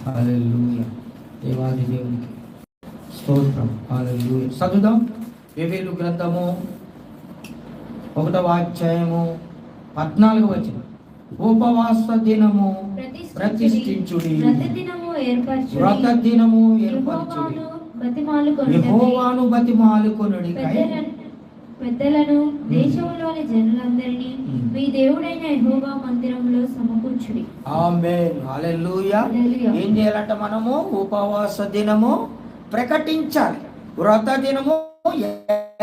హల్లెలూయా. దేవాది దేవునికి స్తోత్రం. హల్లెలూయా. చదువుదాం. ఎఫెసీయుల గ్రంథము 1వ అధ్యాయము 14వ వచనం. ఉపవాస దినము ప్రతిష్ఠించుడి, వ్రత దినము ఏర్పరచుడి, యెహోవాను బతిమాలుకొనుడి, పెద్దలను దేశంలోని జనులందరినీ మీ దేవుడైన యెహోవా మందిరంలో సమకూర్చుడి. ఆమేన్. హల్లెలూయా. ఏం చేయాలంట? మనము ఉపవాస దినము ప్రకటించాలి, వ్రత దినము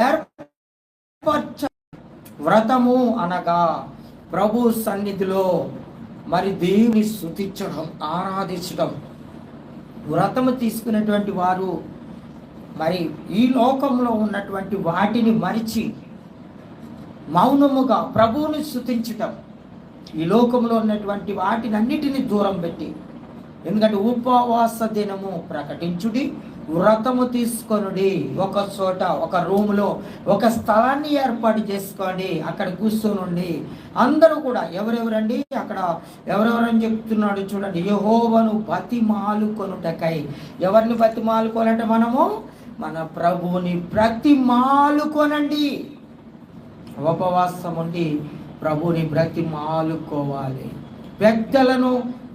ఏర్పరచాలి. వ్రతము అనగా ప్రభు సన్నిధిలో మరి దేవుని స్తుతించడం, ఆరాధించడం. వ్రతము తీసుకునేటువంటి వారు మరి ఈ లోకంలో ఉన్నటువంటి వాటిని మరిచి మౌనముగా ప్రభువుని స్తుతించటం, ఈ లోకంలో ఉన్నటువంటి వాటిని అన్నిటినీ దూరం పెట్టి, ఎందుకంటే ఉపవాస దినము ప్రకటించుడి, వ్రతము తీసుకొనుడి. ఒక చోట, ఒక రూములో ఒక స్థలాన్ని ఏర్పాటు చేసుకోండి, అక్కడ కూర్చొని అందరూ కూడా. ఎవరెవరండి అక్కడ? ఎవరెవరని చెప్తున్నాడు చూడండి. యెహోవాను బతిమాలుకొనుటకై. ఎవరిని బతిమాలుకోవాలంటే మనము మన ప్రభువుని బ్రతిమాలుకొనండి. ఉపవాసం ఉండి ప్రభువుని బ్రతిమాలుకోవాలి. పెద్దలను,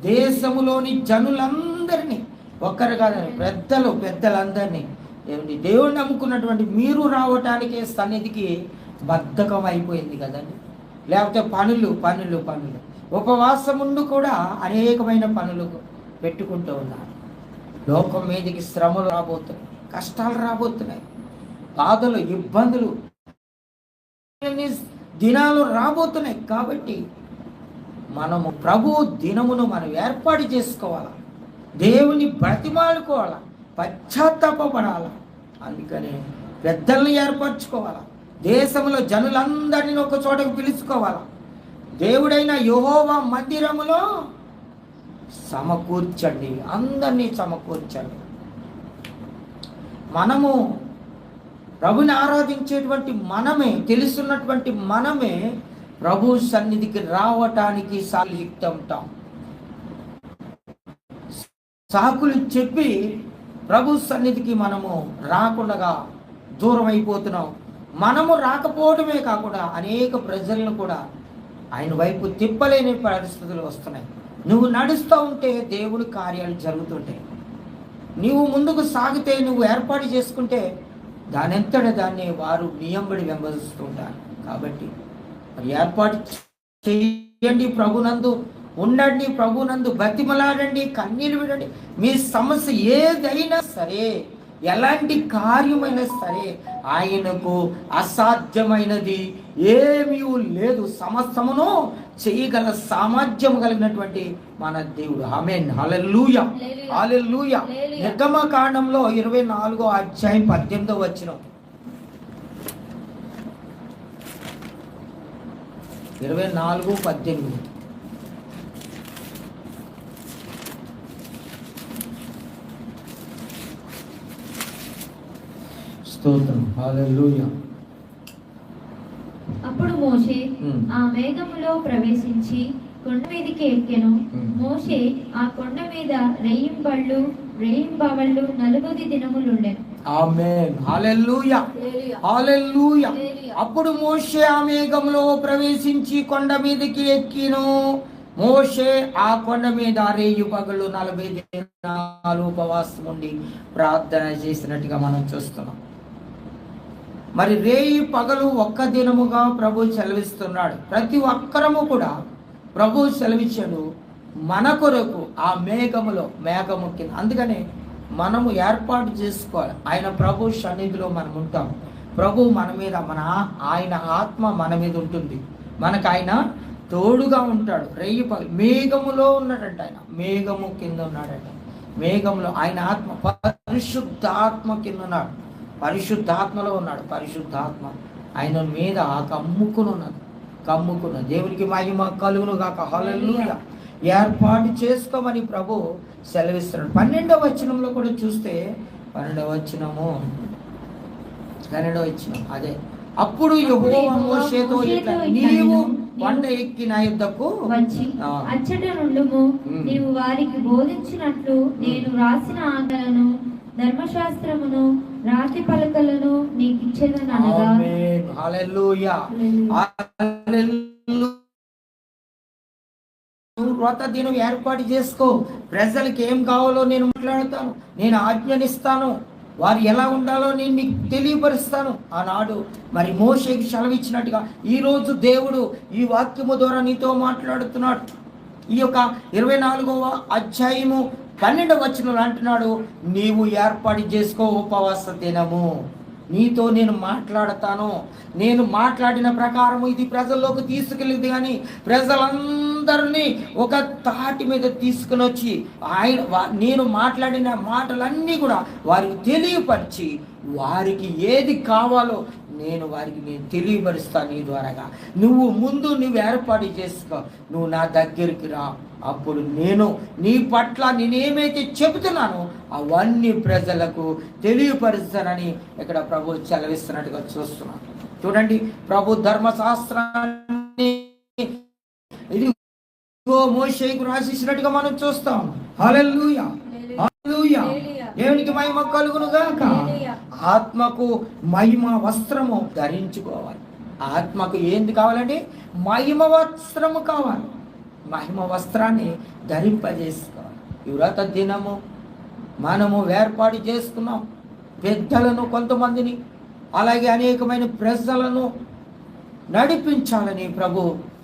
దేశములోని జనులందరినీ, ఒక్కరు కాదని పెద్దలందరినీ, దేవుణ్ణి నమ్ముకున్నటువంటి మీరు రావటానికి సన్నిధికి బద్ధకం అయిపోయింది కదండి. లేకపోతే పనులు. ఉపవాసం ఉండి కూడా అనేకమైన పనులు పెట్టుకుంటూ ఉన్నారు. లోకం మీదకి శ్రమలు రాబోతున్నాయి, కష్టాలు రాబోతున్నాయి, బాధలు, ఇబ్బందులు, దినాలు రాబోతున్నాయి. కాబట్టి మనము ప్రభు దినమును మనం ఏర్పాటు చేసుకోవాలా, దేవుని బ్రతిమాలుకోవాలా, పశ్చాత్తాపడాలా. అందుకని పెద్దల్ని ఏర్పరచుకోవాలా, దేశంలో జనులందరినీ ఒక చోటకు పిలుచుకోవాలా, దేవుడైన యెహోవా మందిరములో సమకూర్చండి, అందరినీ సమకూర్చండి. మనము ప్రభుని ఆరాధించేటువంటి మనమే, తెలుసున్నటువంటి మనమే ప్రభు సన్నిధికి రావటానికి సాకులు ఉంటాం. సాకులు చెప్పి ప్రభు సన్నిధికి మనము రాకుండా దూరం అయిపోతున్నాం. మనము రాకపోవడమే కాకుండా అనేక ప్రజలను కూడా ఆయన వైపు తిప్పలేని పరిస్థితులు వస్తున్నాయి. నువ్వు నడుస్తూ ఉంటే దేవుడి కార్యాలు జరుగుతుంటాయి. నీవు ముందుకు సాగితే, నువ్వు ఏర్పాటు చేసుకుంటే దాన్ని వారు నియంబడి వెంబడిస్తూ ఉంటారు. కాబట్టి మరి ఏర్పాటు చేయండి, ప్రభునందు ఉండండి, ప్రభునందు బతిమలాడండి, కన్నీళ్ళు విడండి. మీ సమస్య ఏదైనా సరే, ఎలాంటి కార్యమైనా సరే, ఆయనకు అసాధ్యమైనది ఏమీ లేదు. సమస్తమును చేయగల సామర్థ్యం కలిగినటువంటి మన దేవుడు. ఆమేన్. హల్లెలూయా. హల్లెలూయా. నిర్గమకాండంలో 24వ అధ్యాయం 18వ వచనం. 24:18. స్తోత్రం. హల్లెలూయా. అప్పుడు మోషే ఆ మేఘములో ప్రవేశించి కొండ మీదకి ఎక్కెను. మోషే ఆ కొండ మీద రేయింబళ్ళు 40 దినములుండెను. ఆమేన్. హల్లెలూయా. హల్లెలూయా. అప్పుడు మోషే ఆ మేఘంలో ప్రవేశించి కొండ మీదకి ఎక్కిను. మోషే ఆ కొండ మీద 40 దినాలు ఉపవాసం ఉండి ప్రార్థన చేసినట్టుగా మనం చూస్తున్నాం. మరి రేయి పగలు ఒక్క దినముగా ప్రభు సెలవిస్తున్నాడు. ప్రతి ఒక్కరము కూడా ప్రభు సెలవిచ్చాడు మన కొరకు ఆ మేఘము కింద. అందుకనే మనము ఏర్పాటు చేసుకోవాలి. ఆయన ప్రభు సన్నిధిలో మనం ఉంటాం. ప్రభు మన మీద, ఆయన ఆత్మ మన మీద ఉంటుంది. మనకు ఆయన తోడుగా ఉంటాడు. రేయి పగలు మేఘములో ఉన్నాడంట. ఆయన మేఘము కింద ఉన్నాడంట. మేఘంలో ఆయన ఆత్మ, పరిశుద్ధాత్మ కింద ఉన్నాడు. పరిశుద్ధాత్మలో ఉన్నాడు. పరిశుద్ధాత్మ ఆయన మీద కమ్ముకున్నది. దేవునికి మహిమ కలుగును గాక. హల్లెలూయా. ఏర్పాటు చేసుకోమని ప్రభు సెలవిస్తున్నాడు. 12వ వచనంలో కూడా చూస్తే 12వ వచనము అదే. అప్పుడు యెహోవా మోషేతో ఇట్లా, నీవు కొండ ఎక్కి నా యుద్ధకు వచ్చి అచ్చట నుండుము. నీవు వారికి బోధించినట్లు నేను రాసిన ఆజ్ఞలను, ధర్మశాస్త్రమును, రాతి పలకలను నీకు ఇచ్చేదని అనగా. హల్లెలూయా, హల్లెలూయా. వ్రత దినం ఏర్పాటు చేసుకో. ప్రజలకి ఏం కావాలో నేను మాట్లాడతాను, నేను ఆజ్ఞనిస్తాను, వారు ఎలా ఉండాలో నేను నీకు తెలియపరుస్తాను. ఆనాడు మరి మోషేకి సెలవిచ్చినట్టుగా ఈరోజు దేవుడు ఈ వాక్యము ద్వారా నీతో మాట్లాడుతున్నాడు. ఈ యొక్క 24వ అధ్యాయము 12వ వచనంలో అంటున్నాడు, నీవు ఏర్పాటు చేసుకో ఉపవాస దినము, నీతో నేను మాట్లాడతాను. నేను మాట్లాడిన ప్రకారం ఇది ప్రజల్లోకి తీసుకెళ్ళింది, కానీ ప్రజలందరినీ ఒక తాటి మీద తీసుకుని వచ్చి నేను మాట్లాడిన మాటలన్నీ కూడా వారికి తెలియపరిచి, వారికి ఏది కావాలో నేను తెలియపరుస్తాను. నీ ద్వారాగా నువ్వు ఏర్పాటు చేసుకో, నువ్వు నా దగ్గరికి రా, అప్పుడు నేను నీ పట్ల నేనేమైతే చెబుతున్నానో అవన్నీ ప్రజలకు తెలియపరుస్తానని ఇక్కడ ప్రభు సెలవిస్తున్నట్టుగా చూస్తున్నాను. చూడండి, ప్రభు ధర్మశాస్త్రాన్ని ఇదిగో మోషేకు రాసినట్టుగా మనం చూస్తాం. హల్లెలూయా, హల్లెలూయా. దేవునికి మహిమ కలుగును గాక. ఆత్మకు మహిమ వస్త్రము ధరించుకోవాలి. ఆత్మకు ఏంది కావాలంటే మహిమ వస్త్రము కావాలి. మహిమ వస్త్రాన్ని ధరింపజేసుకోవాలి. ఈ వ్రత దినము మనము ఏర్పాటు చేసుకున్నాం. పెద్దలను, కొంతమందిని, అలాగే అనేకమైన ప్రజలను నడిపించాలని ప్రభు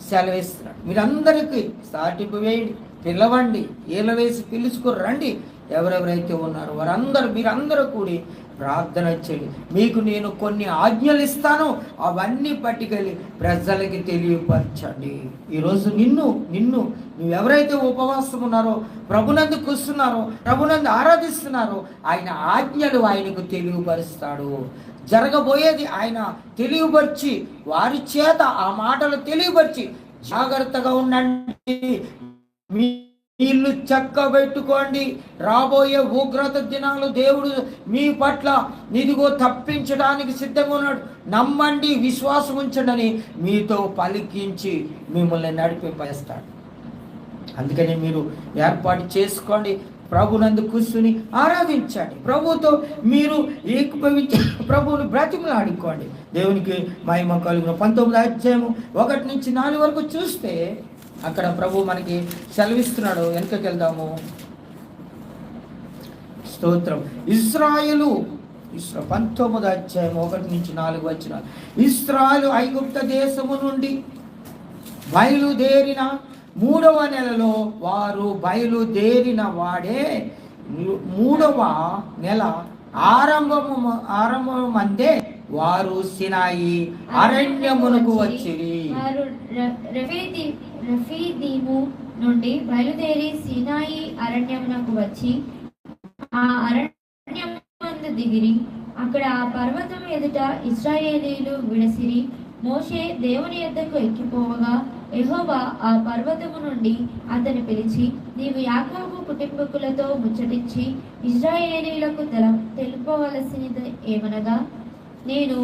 సెలవిస్తున్నాడు. మీరందరికీ సాటింపు వేయండి, పిలవండి, ఈల వేసి పిలుచుకు రండి. ఎవరెవరైతే ఉన్నారో మీరందరూ కూడి ప్రార్థన చేయండి. మీకు నేను కొన్ని ఆజ్ఞలు ఇస్తాను, అవన్నీ పట్టుకెళ్ళి ప్రజలకి తెలియపరచండి. ఈరోజు నువ్వు ఎవరైతే ఉపవాసం ఉన్నారో, ప్రభునందు కూర్చున్నారో, ప్రభునందు ఆరాధిస్తున్నారో, ఆయన ఆజ్ఞలు ఆయనకు తెలియపరుస్తాడు. జరగబోయేది ఆయన తెలియపరిచి, వారి చేత ఆ మాటలు తెలియపరిచి, జాగ్రత్తగా ఉండండి, మీ ఇల్లు చక్కబెట్టుకోండి, రాబోయే ఉగ్రత దినాలు దేవుడు మీ పట్ల ఇదిగో తప్పించడానికి సిద్ధంగా ఉన్నాడు, నమ్మండి, విశ్వాసం ఉంచండి మీతో పలికించి మిమ్మల్ని నడిపింపజేస్తాడు. అందుకని మీరు ఏర్పాటు చేసుకోండి, ప్రభునందు కూర్చుని ఆరాధించండి, ప్రభుతో మీరు ఏకీభవించి ప్రభువుని బ్రతిమలాడుకోండి. దేవునికి మహిమ కలుగును. 19వ అధ్యాయము 1 నుంచి 4 వరకు చూస్తే అక్కడ ప్రభు మనకి సెలవిస్తున్నాడు. వెనకకి వెళ్దాము. స్తోత్రం. ఇశ్రాయేలు 19వ అధ్యాయం 1 నుంచి 4 వచనాలు. ఇశ్రాయేలు ఐగుప్త దేశము నుండి బయలుదేరిన 3వ నెలలో, వారు బయలుదేరిన వాడే 3వ నెల ఆరంభమందే వారు సినాయి అరణ్యమునకు వచ్చిరి. రఫీదీము నుండి బయలుదేరి సినాయి అరణ్యమునకు వచ్చి ఆ అరణ్యమందు దిగిరి. అక్కడ ఆ పర్వతం ఎదుట ఇశ్రాయేలీయులు విడసిరి. మోషే దేవుని యొద్దకు ఎక్కిపోవగా యెహోవా ఆ పర్వతము నుండి అతని పిలిచి, నీవు యాకోబు కుటుంబకులతో ముచ్చటించి ఇశ్రాయేలీయులకు తెలుపవలసినది ఏమనగా, నేను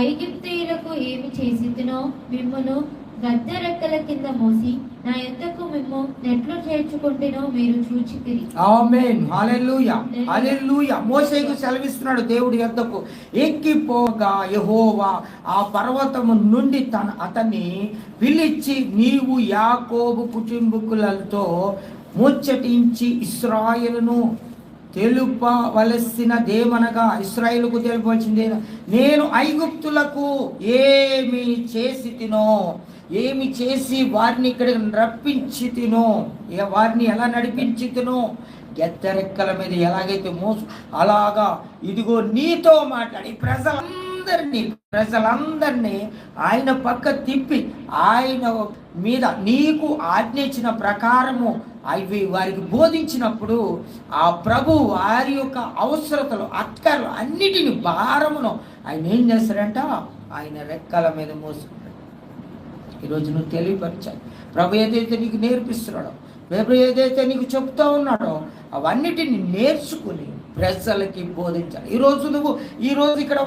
ఐగుప్తీయులకు ఏమి చేసినో మిమ్మును గద్దె రెక్కల కింద మోసి నా యొద్దకు మిమ్ము నెట్లు చేర్చుకుంటేనో మీరు చూచితిరి. ఆమేన్, హల్లెలూయా, హల్లెలూయా. మోషేకు సెలవిస్తున్నాడు, దేవుడి యొద్దకు ఎక్కిపోగా యెహోవా ఆ పర్వతము నుండి అతన్ని పిలిచి, నీవు యాకోబు కుటుంబకులతో ముచ్చటించి ఇశ్రాయేలును తెలుపవలసినదేమనగా, ఇశ్రాయేలుకు తెలుపవలసిందే, నేను ఐగుప్తులకు ఏమి చేసి వారిని ఇక్కడికి రప్పించి తినో, వారిని ఎలా నడిపించి తినో, గెత్తరెక్కల మీద ఎలాగైతే మోసు అలాగా ఇదిగో నీతో మాట్లాడి ప్రజలందరినీ ఆయన పక్క తిప్పి ఆయన మీద నీకు ఆజ్ఞ ఇచ్చిన ప్రకారము అవి వారికి బోధించినప్పుడు ఆ ప్రభు వారి యొక్క అవసరతలు, అక్కర్లు అన్నిటిని భారమును ఆయన ఏం చేస్తాడంట, ఆయన రెక్కల మీద మోసుకుంటాడు. ఈరోజు నువ్వు తెలియపరచాలి. ప్రభు ఏదైతే నీకు నేర్పిస్తున్నాడో, ప్రభు ఏదైతే నీకు చెప్తా ఉన్నాడో అవన్నిటిని నేర్చుకుని ప్రజలకి బోధించాలి. ఈరోజు ఇక్కడ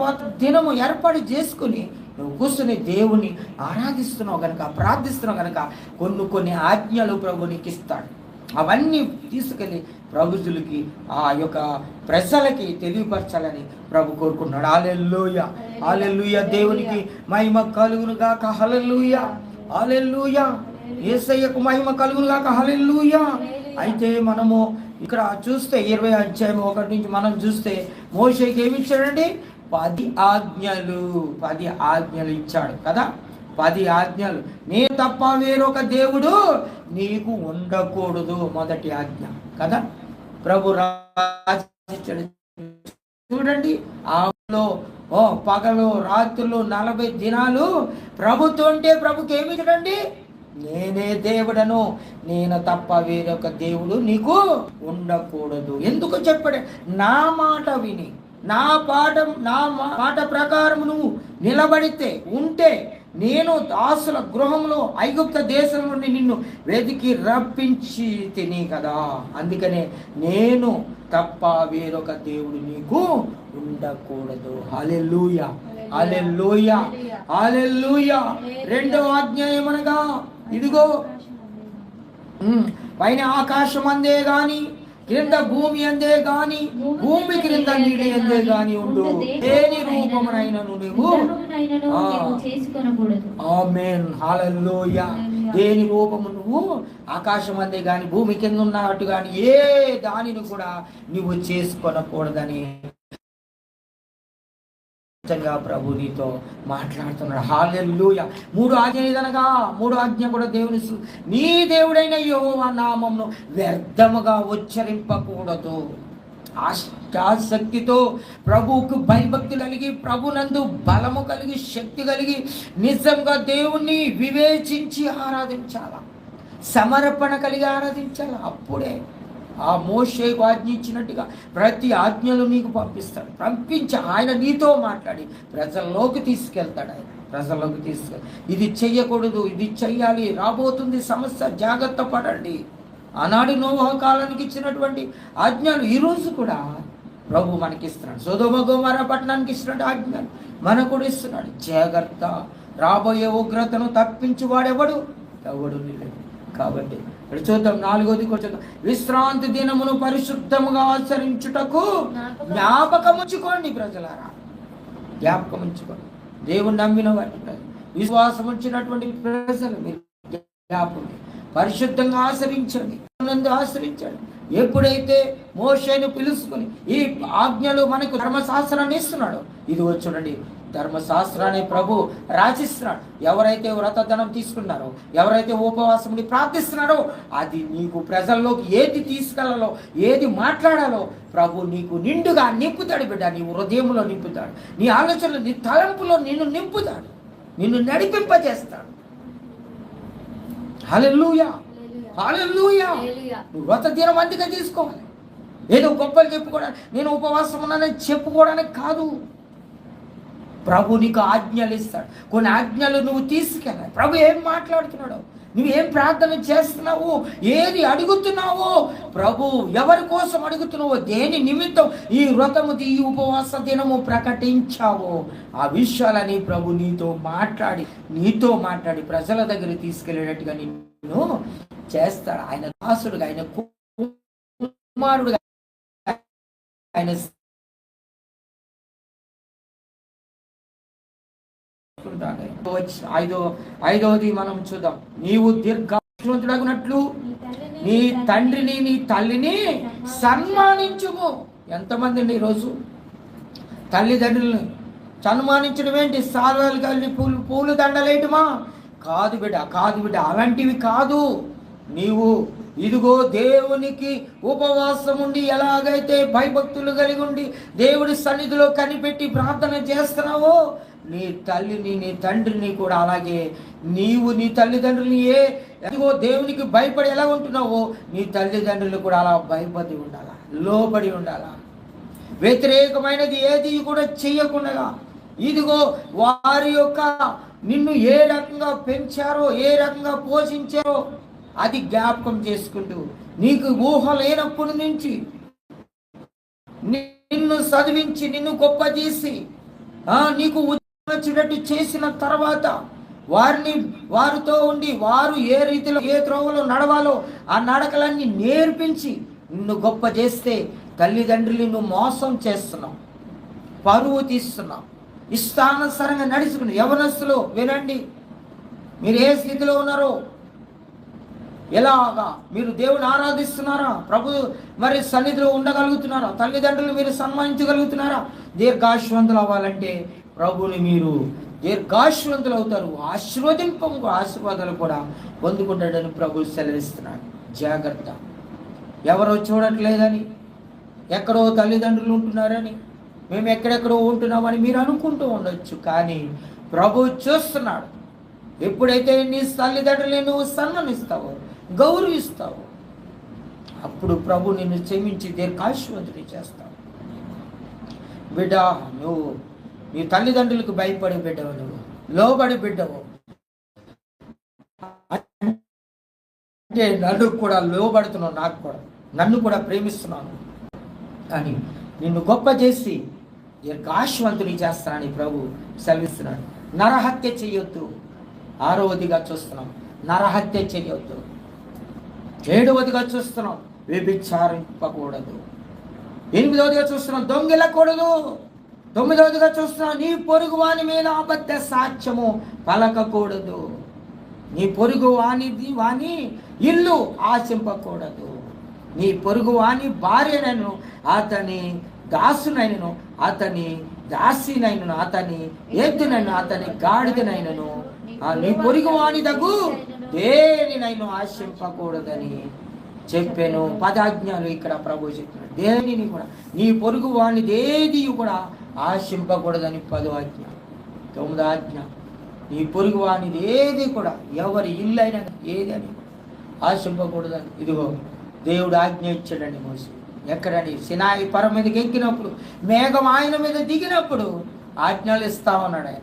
దినము ఏర్పాటు చేసుకుని నువ్వు కూర్చుని దేవుని ఆరాధిస్తున్నావు కనుక, ప్రార్థిస్తున్నావు కనుక కొన్ని ఆజ్ఞలు ప్రభు నీకు ఇస్తాడు. అవన్నీ తీసుకెళ్ళి ప్రభుజులకి, ఆ యొక్క ప్రజలకి తెలియపరచాలని ప్రభు కోరుకున్నాడు. హల్లెలూయా, హల్లెలూయా. దేవునికి మహిమ కలుగును గాక. హల్లెలూయా, హల్లెలూయా. యేసయ్యకు మహిమ కలుగును గాక. హల్లెలూయా. అయితే మనము ఇక్కడ చూస్తే 20వ అధ్యాయం 1 నుంచి మనం చూస్తే మోషేకి ఏమి ఇచ్చాడండి? 10 ఆజ్ఞలు ఇచ్చాడు కదా. 10 ఆజ్ఞలు. నేను తప్ప వేరొక దేవుడు నీకు ఉండకూడదు, మొదటి ఆజ్ఞ కదా. ప్రభు రాసిచ్చాడు చూడండి. ఆలో పగలు రాత్రులు 40 దినాలు ప్రభుతో ఉంటే ప్రభుకి ఏమి ఇచ్చాడండి? నేనే దేవుడను, నేను తప్ప వేరొక దేవుడు నీకు ఉండకూడదు. ఎందుకు చెప్పాడు? నా మాట విని, నా మాట ప్రకారం నువ్వు నిలబడితే ఉంటే, నేను దాసుల గృహంలో ఐగుప్త దేశం నుండి నిన్ను వెతికి రప్పించి తిని కదా. అందుకనే నేను తప్ప వేరొక దేవుడు నీకు ఉండకూడదు. హల్లెలూయా, హల్లెలూయా, హల్లెలూయా. రెండవ ఆజ్ఞ ఏమనగా, ఇదిగో పైన ఆకాశం అందే గాని, క్రింద భూమి అందే గాని, భూమి క్రింద నీటి అందే గాని ఉండు, దేని రూపమునైనను నువ్వు ఆమేన్, హల్లెలూయా. దేని రూపము నువ్వు ఆకాశం అందే గాని, భూమి కింద ఉన్నట్టు గాని ఏ దానిని కూడా నువ్వు చేసుకొనకూడదని ప్రభు నీతో మాట్లాడుతున్నాడు. హల్లెలూయా. 3 ఆజ్ఞ ఏదనగా, 3 ఆజ్ఞ కూడా దేవుని, నీ దేవుడైన యెహోవా నామమును వ్యర్థముగా ఉచ్చరింపకూడదు. ఆసక్తితో ప్రభువుకు భయభక్తి కలిగి, ప్రభునందు బలము కలిగి, శక్తి కలిగి, నిజంగా దేవుణ్ణి వివేచించి ఆరాధించాల, సమర్పణ కలిగి ఆరాధించాల. అప్పుడే ఆ మోషేకు ఆజ్ఞ ఇచ్చినట్టుగా ప్రతి ఆజ్ఞలు నీకు పంపిస్తాడు. పంపించి ఆయన నీతో మాట్లాడి ప్రజల్లోకి తీసుకెళ్తాడు. ఆయన ప్రజల్లోకి తీసుకెళ్ళి, ఇది చెయ్యకూడదు, ఇది చెయ్యాలి, రాబోతుంది సమస్య, జాగ్రత్త పడండి. ఆనాడు నోవహు కాలానికి ఇచ్చినటువంటి ఆజ్ఞలు ఈరోజు కూడా ప్రభు మనకిస్తున్నాడు. సొదొమ గొమొర్రా పట్టణానికి ఇచ్చినట్టు ఆజ్ఞలు మనకు కూడా ఇస్తున్నాడు. జాగ్రత్త, రాబోయే ఉగ్రతను తప్పించువాడెవడు? ఎవడు నిలడు. కాబట్టి ఇక్కడ చూద్దాం, 4వది చూద్దాం. విశ్రాంతి దినమును పరిశుద్ధముగా ఆచరించుటకు జ్ఞాపకం ఉంచుకోండి ప్రజలారా. జ్ఞాపకం ఉంచుకోండి. దేవుని నమ్మిన వాటి ప్రజలు, విశ్వాసం ఉంచినటువంటి ప్రజలు మీరు జ్ఞాపకం పరిశుద్ధంగా ఆచరించండి, ఆచరించండి. ఎప్పుడైతే మోషేను పిలుచుకుని ఈ ఆజ్ఞలు మనకు ధర్మశాస్త్రాన్ని ఇస్తున్నాడు, ఇది చూడండి, ధర్మశాస్త్రాన్ని ప్రభు రాసిస్తున్నాడు. ఎవరైతే వ్రతధనం తీసుకున్నారో, ఎవరైతే ఉపవాసం ప్రార్థిస్తున్నారో, అది నీకు ప్రజల్లోకి ఏది తీసుకెళ్లాలో, ఏది మాట్లాడాలో ప్రభు నీకు నిండుగా నింపుతాడు బిడ్డ. నీ హృదయంలో నింపుతాడు, నీ ఆలోచనలు, నీ తలంపులో నిన్ను నింపుతాడు, నిన్ను నడిపింపజేస్తాడు. హల్లెలూయా, హల్లెలూయా. నువ్వు వ్రత దినం అందుకే తీసుకోవాలి. ఏదో గొప్పలు చెప్పుకోవడానికి, నేను ఉపవాసం ఉన్నానని చెప్పుకోవడానికి కాదు. ప్రభు నీకు ఆజ్ఞలు ఇస్తాడు. కొన్ని ఆజ్ఞలు నువ్వు తీసుకెళ్ళాలి. ప్రభు ఏం మాట్లాడుతున్నాడో, నువ్వేం ప్రార్థన చేస్తున్నావు, ఏది అడుగుతున్నావో, ప్రభు ఎవరి కోసం అడుగుతున్నావో, దేని నిమిత్తం ఈ వ్రతము, ఈ ఉపవాస దినము ప్రకటించావో, ఆ విషయాలని ప్రభు నీతో మాట్లాడి ప్రజల దగ్గర తీసుకెళ్ళేటట్టుగా నిన్ను చేస్తాడు. ఆయన దాసుడుగా, ఆయన కుమారుడుగా, ఆయన ఐదవది మనం చూద్దాం. నీవు దీర్ఘాయుష్మంతుడగునట్లు నీ తండ్రిని నీ తల్లిని సన్మానించుము. ఎంతమంది అండి ఈరోజు తల్లిదండ్రులను సన్మానించడం ఏంటి? సాల్వాలు కలిగి పూలు దండలేయటమా? కాదు బిడ్డ, కాదు బిడ్డ, అలాంటివి కాదు. నీవు ఇదిగో దేవునికి ఉపవాసం ఉండి, ఎలాగైతే భయభక్తులు కలిగి ఉండి దేవుడి సన్నిధిలో కనిపెట్టి ప్రార్థన చేస్తున్నావో, నీ తల్లిని నీ తండ్రిని కూడా అలాగే నీవు నీ తల్లిదండ్రులని ఇదిగో దేవునికి భయపడి ఎలా ఉంటున్నావో, నీ తల్లిదండ్రులు కూడా అలా భయపడి ఉండాలా, లోబడి ఉండాలా. వ్యతిరేకమైనది ఏది కూడా చెయ్యకుండా, ఇదిగో వారి యొక్క నిన్ను ఏ రకంగా పెంచారో, ఏ రకంగా పోషించారో అది జ్ఞాపకం చేసుకుంటూ, నీకు ఊహ లేనప్పటి నుంచి నిన్ను చదివించి, నిన్ను గొప్ప చేసి, నీకు ఉద్యోగం వచ్చేటట్టు చేసిన తర్వాత వారితో ఉండి వారు ఏ రీతిలో ఏ త్రోవలో నడవాలో ఆ నడకలన్నీ నేర్పించి నిన్ను గొప్ప చేస్తే తల్లిదండ్రులు నువ్వు మోసం చేస్తున్నావు, పరువు తీస్తున్నావు. ఇష్టానుసారంగా నడుచుకుని యవనస్తులు వినండి, మీరు ఏ స్థితిలో ఉన్నారో, ఎలాగా మీరు దేవుని ఆరాధిస్తున్నారా, ప్రభు మరి సన్నిధిలో ఉండగలుగుతున్నారా, తల్లిదండ్రులు మీరు సన్మానించగలుగుతున్నారా? దీర్ఘాశ్వంతులు అవ్వాలంటే ప్రభుని మీరు దీర్ఘాశ్వంతులు అవుతారు, ఆశీర్వాదాలు కూడా పొందుకుంటాడని ప్రభు సెలవిస్తున్నాడు. జాగ్రత్త. ఎవరో చూడట్లేదని, ఎక్కడో తల్లిదండ్రులు ఉంటున్నారని, మేము ఎక్కడెక్కడో ఉంటున్నామని మీరు అనుకుంటూ ఉండొచ్చు, కానీ ప్రభు చూస్తున్నాడు. ఎప్పుడైతే నీ తల్లిదండ్రులు నువ్వు సన్మానిస్తావో, గౌరవిస్తావో, అప్పుడు ప్రభు నిన్ను క్షమించి దీర్ఘాశ్వంతుని చేస్తావు. బిడ్డ, నువ్వు నీ తల్లిదండ్రులకు భయపడే బిడ్డవు, నువ్వు లోబడి బిడ్డవు అంటే నన్ను కూడా లోబడుతున్నావు, నాకు కూడా నన్ను కూడా ప్రేమిస్తున్నాను అని నిన్ను గొప్ప చేసి దీర్ఘాశ్వంతుని చేస్తానని ప్రభు సెలవిస్తున్నాడు. నరహత్య చెయ్యొద్దు, 6వదిగా చూస్తున్నాం. నరహత్య చెయ్యొద్దు. 7వదిగా చూస్తున్నాం, వ్యభిచారింపకూడదు. 8వదిగా చూస్తున్నాం, దొంగిలకూడదు. 9వదిగా చూస్తున్నాం, నీ పొరుగు వాని మీద అబద్ధ సాక్ష్యము పలకకూడదు. నీ పొరుగు వాని ఇల్లు ఆశింపకూడదు. నీ పొరుగు వాని భార్యనైనను, అతని దాసునైనను, అతని దాసినైనను, అతని ఎద్దునైనా, అతని గాడిదనైనను, నీ పొరుగు వాని దగ్గు దేనినైనా ఆశింపకూడదని చెప్పాను. 10 ఆజ్ఞలు ఇక్కడ ప్రభు చెప్తున్నాడు. దేనిని కూడా, నీ పొరుగు వాని ఏది కూడా ఆశింపకూడదని 10వ ఆజ్ఞ. 9వ ఆజ్ఞ, నీ పొరుగు వానిది ఏది కూడా, ఎవరి ఇల్లు అయినా ఏదని ఆశింపకూడదని. ఇదిగో దేవుడు ఆజ్ఞ ఇచ్చాడండి మోసే. ఎక్కడని? సినాయి పర్వతం మీదకి ఎక్కినప్పుడు, మేఘం ఆయన మీద దిగినప్పుడు ఆజ్ఞలు ఇస్తా ఉన్నాడు.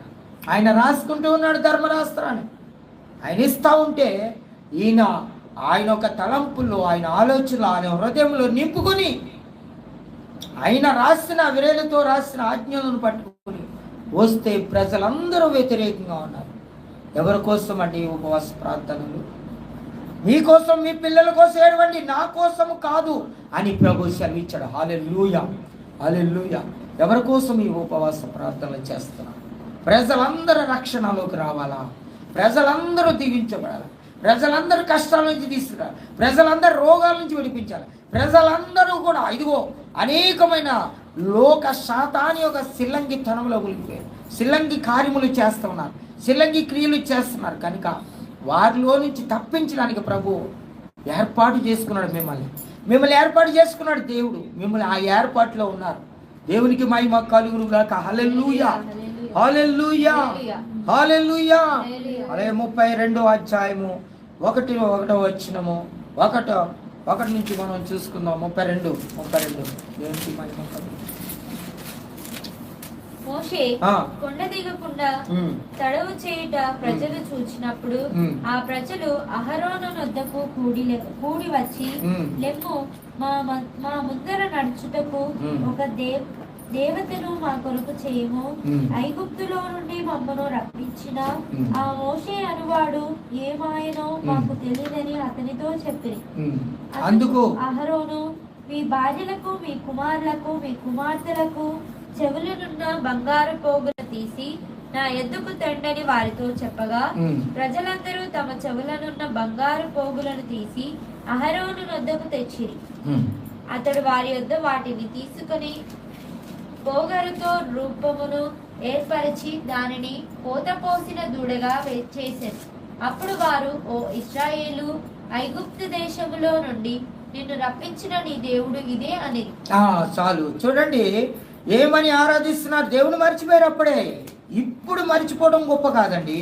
ఆయన రాసుకుంటూ ఉన్నాడు ధర్మశాస్త్రాన్ని. ఆయన ఇస్తా ఉంటే ఆయన ఒక తలంపుల్లో, ఆయన ఆలోచనలు, ఆయన హృదయంలో నింపుకొని ఆయన రాసిన విరేలతో రాసిన ఆజ్ఞలను పట్టుకొని వస్తే ప్రజలందరూ వ్యతిరేకంగా ఉన్నారు. ఎవరి కోసం అండి ఉపవాస ప్రార్థనలు? మీకోసం, మీ పిల్లల కోసం ఏడవండి, నా కోసం కాదు అని ప్రభు సెలవిచ్చాడు. హల్లెలూయా, హల్లెలూయా. ఎవరి కోసం ఈ ఉపవాస ప్రార్థనలు చేస్తున్నారు? ప్రజలందరూ రక్షణలోకి రావాలా, ప్రజలందరూ దీవించబడాలి, ప్రజలందరూ కష్టాల నుంచి తీసుకురావాలి, ప్రజలందరూ రోగాల నుంచి విడిపించాలి, ప్రజలందరూ కూడా ఇదిగో అనేకమైన లోక శాతాన్ని యొక్క సిల్లంగి తనంలో మునిగిపోయారు, సిల్లంగి కార్యములు చేస్తూ ఉన్నారు, సిల్లంగి క్రియలు చేస్తున్నారు. కనుక వారిలో నుంచి తప్పించడానికి ప్రభు ఏర్పాటు చేసుకున్నాడు. మిమ్మల్ని ఏర్పాటు చేసుకున్నాడు దేవుడు. మిమ్మల్ని ఆ ఏర్పాటులో ఉన్నారు. దేవునికి మహిమ కలుగును గాక. హల్లెలూయా, హల్లెలూయా, హల్లెలూయా. అలాగే 32వ అధ్యాయము 1వ వచనము 1 నుంచి మనం చూసుకుందాం. 32 దేవునికి మహిమ కలుగును. మోషే కొండ దిగకుండా తడవు చేయుట ప్రజలు చూచినప్పుడు ఆ ప్రజలు అహరోను వద్దకు కూడి వచ్చి, లెమ్ము, మా ముందర నడుచుటకు ఒక దేవతను మా కొరకు చేయము, ఐగుప్తులో నుండి మమ్మను రప్పించిన ఆ మోషే అనువాడు ఏమాయనో మాకు తెలియదని అతనితో చెప్పిరి. అందుకు అహరోను, మీ భార్యలకు, మీ కుమారులకు, మీ కుమార్తెలకు చెవులనున్న బంగారు పోగులు తీసి నా ఎద్దుకు తండని వారితో చెప్పగా, ప్రజలందరూ తమ చెవులనున్న బంగారు పోగులను తీసి అహరోను వద్దకు తెచ్చిరి. అతడు వారి వద్ద వాటిని తీసుకుని పోగరుతో రూపమును ఏర్పరిచి దానిని పోతపోసిన దూడగా చేశారు. అప్పుడు వారు, ఓ ఇశ్రాయేలు, ఐగుప్తు దేశములో నుండి నిన్ను రప్పించిన నీ దేవుడు ఇదే అని. చాలు చూడండి, ఏమని ఆరాధిస్తున్నారు? దేవుని మర్చిపోయారు అప్పుడే. ఇప్పుడు మర్చిపోవడం గొప్ప కాదండి,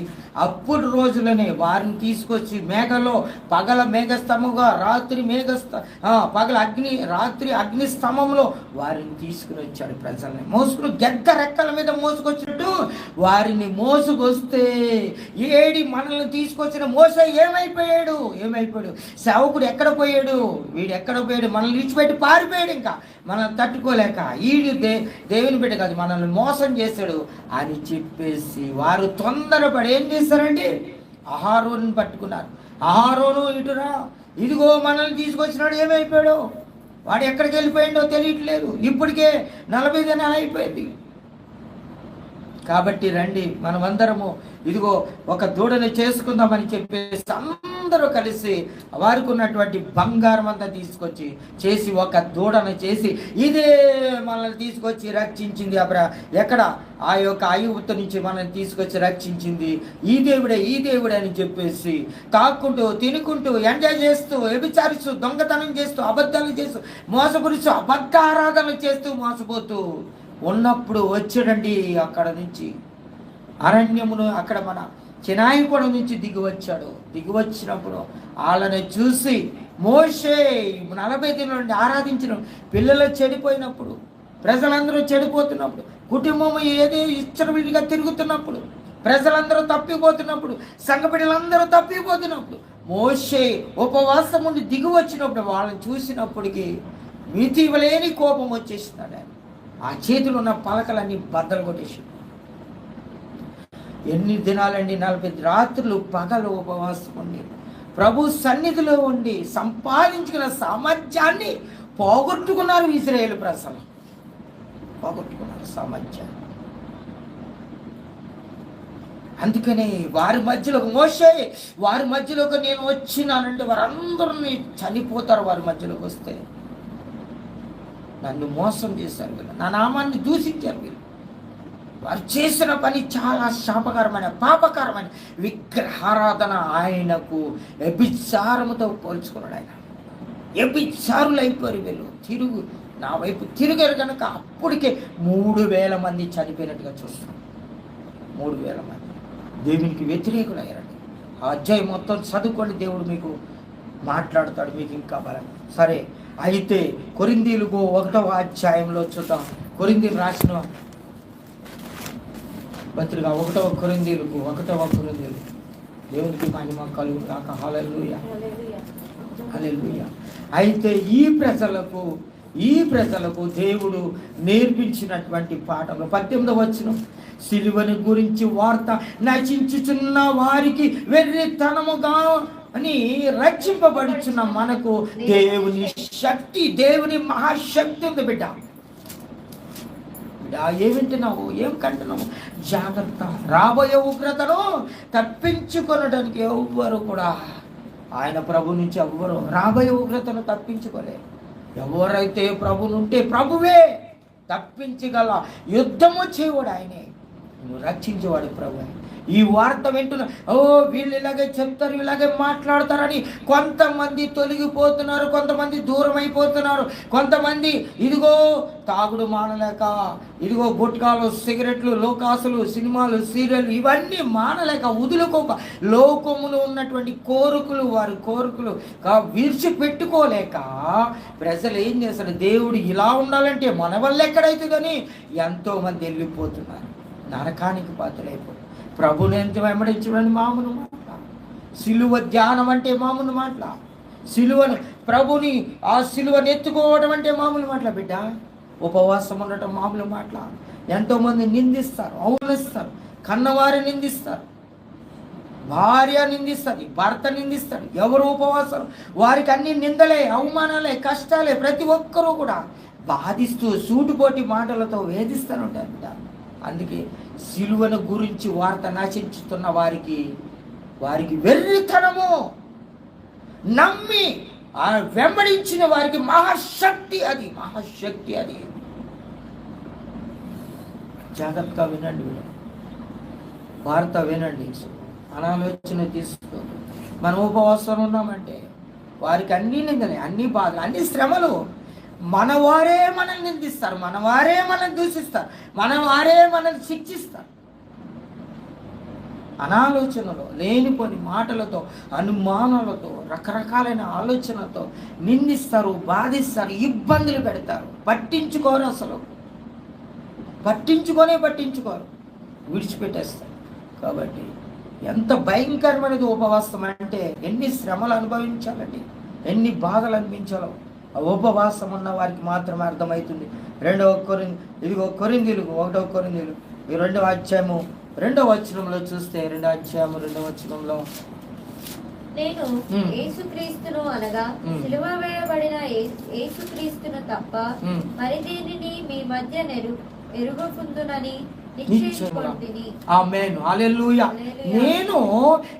అప్పుడు రోజులనే వారిని తీసుకొచ్చి మేఘలో పగల మేఘస్తంభంగా పగల రాత్రి అగ్నిస్తంభంలో వారిని తీసుకుని వచ్చాడు. ప్రజల్ని మోసుకుని గెద్ద రెక్కల మీద మోసుకొచ్చినట్టు వారిని మోసుకొస్తే మనల్ని తీసుకొచ్చిన మోసే ఏమైపోయాడు? సేవకుడు ఎక్కడ పోయాడు? వీడు ఎక్కడ పోయాడు? మనల్ని విడిచిపెట్టి పారిపోయాడు. ఇంకా మనల్ని తట్టుకోలేక దేవుని బిడ్డ కాదు, మనల్ని మోసం చేశాడు అని చెప్పేసి వారు తొందరపడి ఏం చేస్తారండి? అహరోనుని పట్టుకున్నారు. అహరోను ఇటురా, ఇదిగో మనల్ని తీసుకొచ్చినాడు, ఏమైపోయాడు? వాడు ఎక్కడికి వెళ్ళిపోయిండో తెలియట్లేదు. ఇప్పటికే 40 దినాలు అయిపోయింది. కాబట్టి రండి మనమందరము ఇదిగో ఒక దూడని చేసుకుందామని చెప్పేసి అందరూ కలిసి వారికి ఉన్నటువంటి బంగారం అంతా తీసుకొచ్చి చేసి ఒక దూడను చేసి ఇదే మనల్ని తీసుకొచ్చి రక్షించింది. ఎక్కడ ఆ యొక్క ఐగుప్తు నుంచి మనల్ని తీసుకొచ్చి రక్షించింది ఈ దేవుడే అని చెప్పేసి తాక్కుంటూ తినుకుంటూ ఎంజాయ్ చేస్తూ వ్యభిచారిస్తూ దొంగతనం చేస్తూ అబద్ధాలు చేస్తూ మోసపురుస్తూ అబద్ధ ఆరాధనలు చేస్తూ మోసపోతూ ఉన్నప్పుడు వచ్చాడండి. అక్కడ నుంచి అరణ్యమును అక్కడ మన చినాయిపురం నుంచి దిగివచ్చినప్పుడు వాళ్ళని చూసి మోషే 40 దినాల నుండి ఆరాధించిన పిల్లలు చెడిపోయినప్పుడు, ప్రజలందరూ చెడిపోతున్నప్పుడు, కుటుంబం ఏదో ఇచ్చడిగా తిరుగుతున్నప్పుడు, ప్రజలందరూ తప్పిపోతున్నప్పుడు, సంఘ బిడ్డలందరూ తప్పిపోతున్నప్పుడు మోషే ఉపవాసం నుండి దిగి వచ్చినప్పుడు వాళ్ళని చూసినప్పటికీ మితివలేని కోపం వచ్చేసినాడు. ఆయన ఆ చేతులు ఉన్న పలకలన్నీ బద్దలు కొట్టేసి ఎన్ని దినాలండి? 40 రాత్రులు పగలు ఉపవాసం ఉండి ప్రభు సన్నిధిలో ఉండి సంపాదించుకున్న సామర్థ్యాన్ని పోగొట్టుకున్నారు. ఇశ్రాయేలు ప్రజలు పోగొట్టుకున్నారు సామర్థ్యాన్ని. అందుకని వారి మధ్యలోకి నేను వచ్చినానంటే వారందరూ చనిపోతారు. వారి మధ్యలోకి వస్తే నన్ను మోసం చేశారు వీళ్ళు, నా నామాన్ని దూషించారు వీళ్ళు. వారు చేసిన పని చాలా శాపకరమైన పాపకరమైన విగ్రహారాధన. ఆయనకు వ్యభిచారముతో పోల్చుకున్నాడు. ఆయన వ్యభిచారులు అయిపోయారు వీళ్ళు. నా వైపు తిరిగారు కనుక అప్పటికే 3000 మంది చనిపోయినట్టుగా చూస్తున్నాం. 3000 మంది దేవునికి వ్యతిరేకులు అయ్యారండి. ఆ అధ్యాయం మొత్తం చదువుకోండి, దేవుడు మీకు మాట్లాడతాడు, మీకు ఇంకా బలం. సరే, అయితే కొరింథీయులకు 1వ అధ్యాయంలో చూద్దాం. కొరింథీయులు రాసిన పత్రిక 1వ కొరింథీయులకు దేవునికి మహిమ కలుగు కాక. హల్లెలూయా, హల్లెలూయా. అయితే ఈ ప్రజలకు దేవుడు నేర్పించినటువంటి పాఠంలో 18వ వచనం, సిలువని గురించి వార్త నశించుచున్న వారికి వెర్రితనముగా అని రక్షింపబడుచున్న మనకు దేవుని మహాశక్తి ఉంది. బిడ్డ ఏం వింటున్నావు? ఏం కంటున్నావు? జాగ్రత్త. రాబోయే ఉగ్రతను తప్పించుకొనడానికి ఎవ్వరు కూడా ఆయన ప్రభు నుంచి ఎవ్వరు రాబోయే ఉగ్రతను తప్పించుకోలేరు. ఎవరైతే ప్రభునుంటే ప్రభువే తప్పించగల యుద్ధము చేయవాడు ఆయనే, నువ్వు రక్షించేవాడు ప్రభు. ఈ వార్త వింటున్నా, వీళ్ళు ఇలాగే చెప్తారు, ఇలాగే మాట్లాడతారని కొంతమంది తొలగిపోతున్నారు, కొంతమంది దూరం అయిపోతున్నారు, కొంతమంది ఇదిగో తాగుడు మానలేక, ఇదిగో గుట్కాలు, సిగరెట్లు, లోకాసులు, సినిమాలు, సీరియల్ ఇవన్నీ మానలేక వదులుకోక లోకములో ఉన్నటువంటి వారి కోరికలు విడిచిపెట్టుకోలేక ప్రజలు ఏం చేస్తారు? దేవుడు ఇలా ఉండాలంటే మన వల్ల ఎక్కడైతుందని ఎంతోమంది వెళ్ళిపోతున్నారు, నరకానికి పాత్రలైపోతున్నారు. ప్రభుని ఎంత వెంబడించడం మామూలు మాటల, సిలువ ధ్యానం అంటే మామూలు మాటల, సిలువను ప్రభుని ఆ సిలువను ఎత్తుకోవడం అంటే మామూలు మాటల. బిడ్డ ఉపవాసం ఉండటం మామూలు మాటల. ఎంతోమంది నిందిస్తారు, అవమానిస్తారు, కన్నవారి నిందిస్తారు, భార్య నిందిస్తుంది, భర్త నిందిస్తాడు. ఎవరు ఉపవాసం వారికి అన్ని నిందలే, అవమానాలే, కష్టాలే. ప్రతి ఒక్కరూ కూడా బాధిస్తూ సూటుపోటి మాటలతో వేధిస్తూనే ఉంటారు బిడ్డ. అందుకే సిలువను గురించి వార్త నశించుతున్న వారికి వెర్రితనము, నమ్మి వెంబడించిన వారికి మహాశక్తి అది. జాగ్రత్తగా వినండి, వార్త వినండి, అనాలోచన తీసుకోండి. మనం ఉపవాసం ఉన్నామంటే వారికి అన్ని నిందలే, అన్ని బాధలు, అన్ని శ్రమలు. మనవారే మనల్ని నిందిస్తారు, మనవారే మనల్ని దూషిస్తారు, మనవారే మనల్ని శిక్షిస్తారు. అనాలోచనలో, లేనిపోని మాటలతో, అనుమానాలతో, రకరకాలైన ఆలోచనలతో నిందిస్తారు, బాధిస్తారు, ఇబ్బందులు పెడతారు. పట్టించుకోరు, అసలు పట్టించుకోరు, విడిచిపెట్టేస్తారు. కాబట్టి ఎంత భయంకరమైనది ఉపవాసం అంటే, ఎన్ని శ్రమలు అనుభవించాలండి, ఎన్ని బాధలు అనిపించాలో ఆ ఉపవాసం ఉన్న వారికి మాత్రమే అర్థమవుతుంది. కొరింథీయులకు 1 కొరింథీయులు 2వ అధ్యాయము 2వ వచనంలో చూస్తే, 2వ అధ్యాయము 2వ వచనంలో, నేను యేసుక్రీస్తును అనగా సిలువ వేయబడిన యేసుక్రీస్తును తప్ప మరి దేనిని మీ మధ్య ఎరుగకుందునని నిశ్చయించుకొంటిని. ఆమేన్, హల్లెలూయా. నేను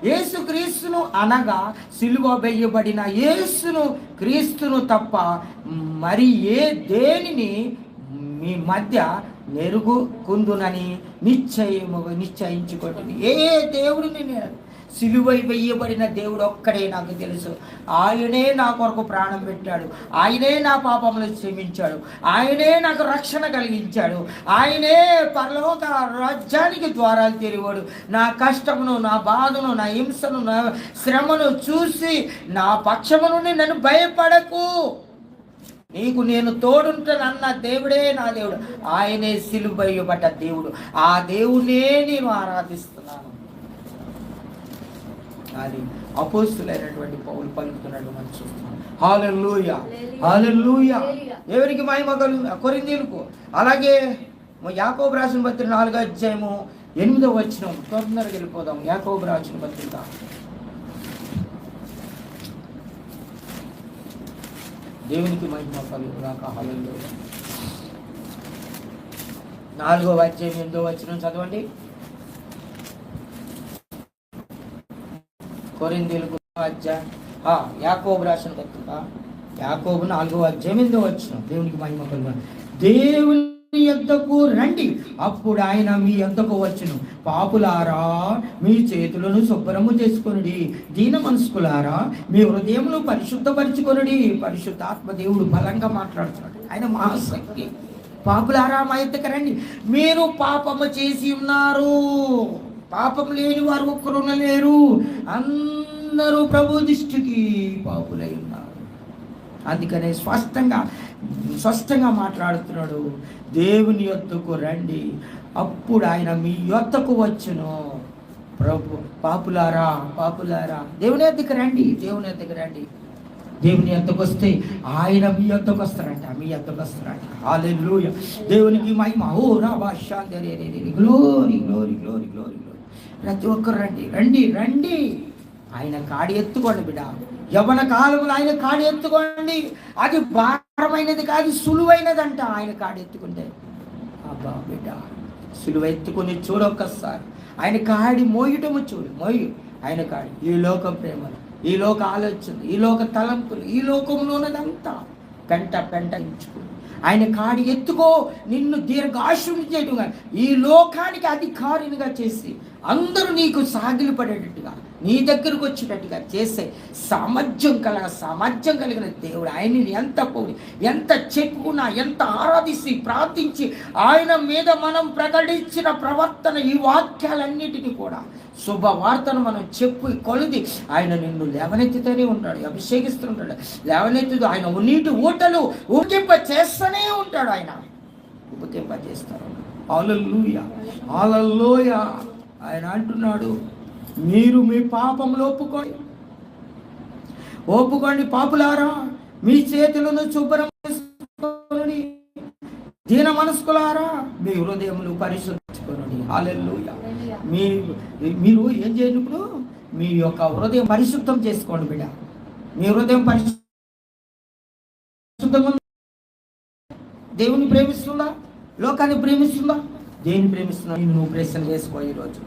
యేసుక్రీస్తును అనగా సిలువ వేయబడిన యేసును క్రీస్తును తప్ప మరి ఏ దేనిని మీ మధ్య నెరుగుకుందునని నిశ్చయించుకోండి. ఏ దేవుడిని నేను, సిలువ వేయబడిన దేవుడు ఒక్కడే నాకు తెలుసు. ఆయనే నా కొరకు ప్రాణం పెట్టాడు, ఆయనే నా పాపములు క్షమించాడు, ఆయనే నాకు రక్షణ కలిగించాడు, ఆయనే పరలోక రాజ్యానికి ద్వారాలు తెరివాడు. నా కష్టమును, నా బాధను, నా హింసను, నా శ్రమను చూసి నా పక్షము నుండి నన్ను భయపడకు, నీకు నేను తోడుంటానన్న దేవుడే నా దేవుడు. ఆయనే సిలువ వేయబడ్డ దేవుడు. ఆ దేవుడే నేను ఆరాధిస్తున్నాను అని అపోస్తులైనటువంటి పౌలు పలుకుతున్నాడు మనం చూస్తున్నాం. హల్లెలూయా, హల్లెలూయా. ఎవరికి మహిమ కలుగును? కొరింథీయులకు. అలాగే యాకోబు రాసిన పత్రిక 4వ అధ్యాయము 8వ వచనం, తొందరగా వెళ్ళిపోదాం. యాకోబు రాసిన పత్రిక 4వ అధ్యాయం 8వ వచనం చదవండి. కొరింథీయులకు యాకోబు రాసిన పత్రిక, యాకోబు 4వ అధ్యాయం 8వ వచనం. దేవునికి మహిమ కలుగును. దేవుని యొద్దకు రండి, అప్పుడు ఆయన మీ యొద్దకు వచ్చును. పాపులారా, మీ చేతులను శుభ్రము చేసుకొనుడి. దీన మనస్కులారా, మీ హృదయమును పరిశుద్ధపరచుకొనుడి. పరిశుద్ధాత్మ దేవుడు బలంగా మాట్లాడుతున్నాడు. ఆయన మహాశక్తి. పాపులారా, మా యొద్దకు రండి, మీరు పాపము చేసి ఉన్నారు. పాపం లేని వారు ఒక్కరు లేరు, అందరూ ప్రభు దృష్టికి పాపులై ఉన్నారు. అందుకనే స్పష్టంగా మాట్లాడుతున్నాడు. దేవుని యొద్దకు రండి, అప్పుడు ఆయన మీ యొద్దకు వచ్చును. ప్రభు, పాపులారా, దేవుని యొద్దకు రండి, దేవుని యొద్దకు రండి. దేవుని యొద్దకు వస్తే ఆయన మీ యొద్దకు వస్తారంట. హల్లెలూయా. దేవునికి మహిమ. ఓ రాబా శాంతి, గ్లోరీ గ్లోరీ గ్లోరీ గ్లోరీ. ప్రతి ఒక్కరు రండి. ఆయన కాడి ఎత్తుకోండి బిడ్డ. యవ్వన కాలంలో ఆయన కాడి ఎత్తుకోండి. అది భారమైనది కాదు, సులువైనదంట. ఆయన కాడి ఎత్తుకుంటే అబ్బా బిడ్డ, సులువ ఎత్తుకుని చూడొక్కసారి. ఆయన కాడి మోయటము మోయు. ఆయన కాడి ఈ లోక ప్రేమలు, ఈ లోక ఆలోచన, ఈ లోక తలంపులు, ఈ లోకంలోనదంతా పెంట ఇచ్చుకో. ఆయన కాడి ఎత్తుకో. నిన్ను దీర్ఘాయుష్యుని చేయడం కానీ, ఈ లోకానికి అధికారినిగా చేసి అందరూ నీకు సాగిలపడేటట్టుగా, నీ దగ్గరకు వచ్చేటట్టుగా చేసే సామర్థ్యం కలిగిన దేవుడు. ఆయనని ఎంత పొగిడి, ఎంత చెప్పుకున్నా, ఎంత ఆరాధించి ప్రార్థించి ఆయన మీద మనం ప్రకటించిన ప్రవర్తన, ఈ వాక్యాలన్నిటినీ కూడా శుభవార్తను మనం చెప్పి కొలిది ఆయన నిన్ను లేవనెత్తుతూనే ఉంటాడు, అభిషేకిస్తుంటాడు. లేవనెత్తుతూ ఆయన నీటి ఊటలు ఉకింప చేస్తూనే ఉంటాడు. ఆయన ఉకింప చేస్తాడు. హల్లెలూయా, హల్లెలూయా. ఆయన అంటున్నాడు, మీరు మీ పాపములు ఒప్పుకోండి. పాపులారా, మీ చేతులను శుభ్రం చేసుకోండి. దీన మనస్కులారా, మీ హృదయములు పరిశుద్ధుకోండి. హల్లెలూయా. మీరు ఏం చేయండి? ఇప్పుడు మీ యొక్క హృదయం పరిశుద్ధం చేసుకోండి బిడ్డ. మీ హృదయం పరిశుద్ధంగా దేవుని ప్రేమిస్తుందా? లోకాన్ని ప్రేమిస్తుందా? దేన్ని ప్రేమిస్తున్నావు? నువ్వు ప్రశ్న చేసుకో. ఈరోజు